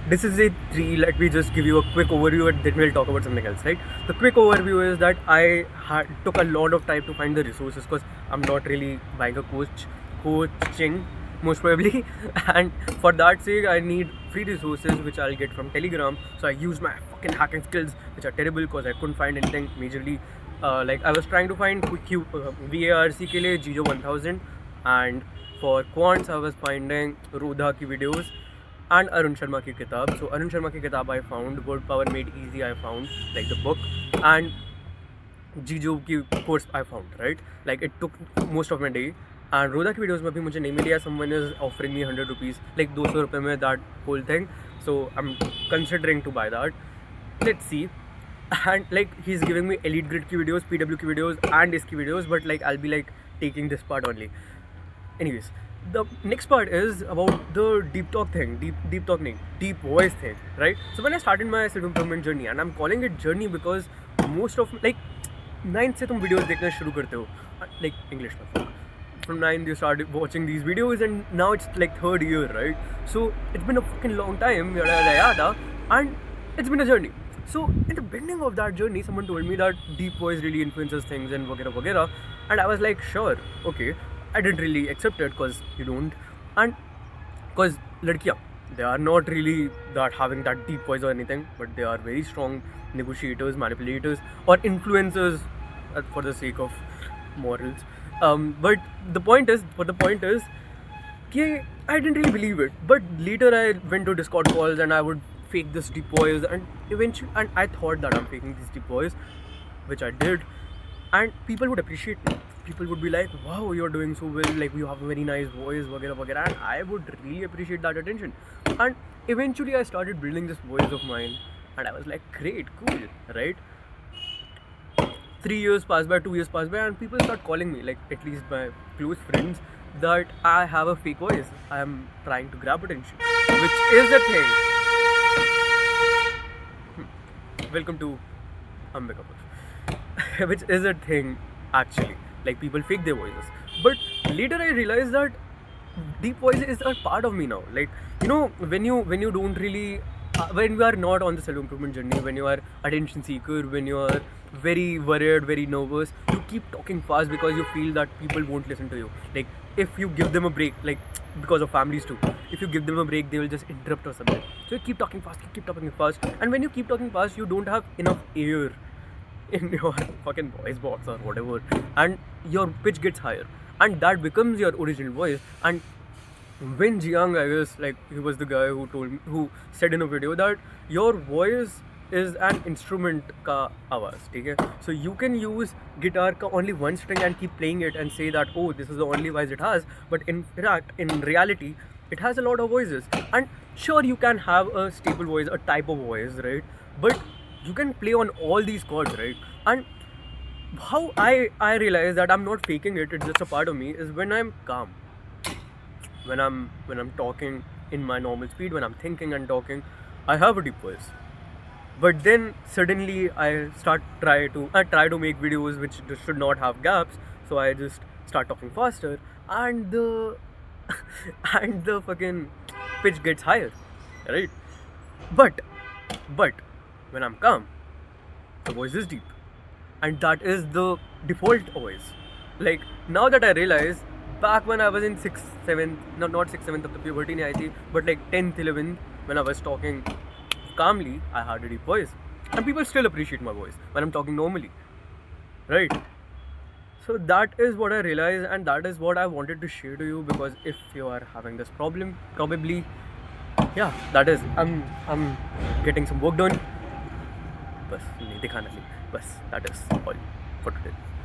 this is a three. Let me just give you a quick overview and then we'll talk about something else, right? The quick overview is that I took a lot of time to find the resources because I'm not really buying a coaching most probably, and for that sake I need free resources which I'll get from Telegram. So I use my fucking hacking skills, which are terrible because I couldn't find anything majorly. Like I was trying to find VARC के लिए GIJO 1000, and for quants I was finding Rodha की videos and Arun Sharma ki kitab. So Arun Sharma ki kitab I found, Word Power Made Easy I found, like the book, and GIJO की course I found, right? Like it took most of my day. And Rodha की videos में भी मुझे नहीं मिली. Someone is offering me 100 rupees, like 200 रुपये में that whole thing. So I'm considering to buy that. Let's see. And like he's giving me elite grid की videos, PW की videos and इसकी videos, but like I'll be like taking this part only. Anyways, the next part is about the deep voice thing, right? So when I started my self-improvement journey, and I'm calling it journey because most of like 9th से तुम videos देखना शुरू करते हो, like English में. From 9th you started watching these videos and now it's like 3rd year, right? So it's been a fucking long time, and it's been a journey. So in the beginning of that journey, someone told me that deep voice really influences things and वगैरह, and I was like, sure, okay. I didn't really accept it because you don't, and because ladkiyan, they are not really that having that deep voice or anything, but they are very strong negotiators, manipulators, or influencers for the sake of morals. But the point is, I didn't really believe it. But later I went to Discord calls and I would fake this deep voice, and eventually, and I thought that I'm faking this deep voice, which I did, and people would appreciate me. People would be like, wow, you're doing so well, like you have a very nice voice, वगैरह, and I would really appreciate that attention. And eventually I started building this voice of mine, and I was like, great, cool, right? 3 years passed by, 2 years passed by, and people start calling me, like at least my close friends, that I have a fake voice. I am trying to grab attention, which is the thing. Welcome to Ambika, which is a thing actually. Like people fake their voices, but later I realized that deep voice is a part of me now. Like, you know, when you don't really when you are not on the self-improvement journey, when you are attention seeker, when you are very worried, very nervous, you keep talking fast because you feel that people won't listen to you. Like if you give them a break, like because of families too, if you give them a break, they will just interrupt or something. So you keep talking fast, and when you keep talking fast, you don't have enough air in your fucking voice box or whatever, and your pitch gets higher, and that becomes your original voice. And Win Jiang, I guess, like he was the guy who said in a video that your voice is an instrument ka आवाज, ठीक है? So you can use guitar का only one string and keep playing it and say that, oh, this is the only voice it has, but in reality it has a lot of voices. And sure, you can have a staple voice, a type of voice, right? But you can play on all these chords, right? And how I realize that I'm not faking it, it's just a part of me, is when I'm calm, when I'm talking in my normal speed, when I'm thinking and talking, I have a deep voice. But then suddenly I try to make videos which should not have gaps, so I just start talking faster, and the and the fucking pitch gets higher, right? But when I'm calm, the voice is deep, and that is the default voice. Like now that I realize, back when I was in 6th, 7th, not 6th, 7th of the puberty nahi aayi thi, but like 10th, 11th, when I was talking calmly, I had a deep voice, and people still appreciate my voice when I'm talking normally, right? So that is what I realized, and that is what I wanted to share to you, because if you are having this problem, probably, yeah, that is, I'm getting some work done. बस नहीं दिखाना नहीं, बस that is all for today.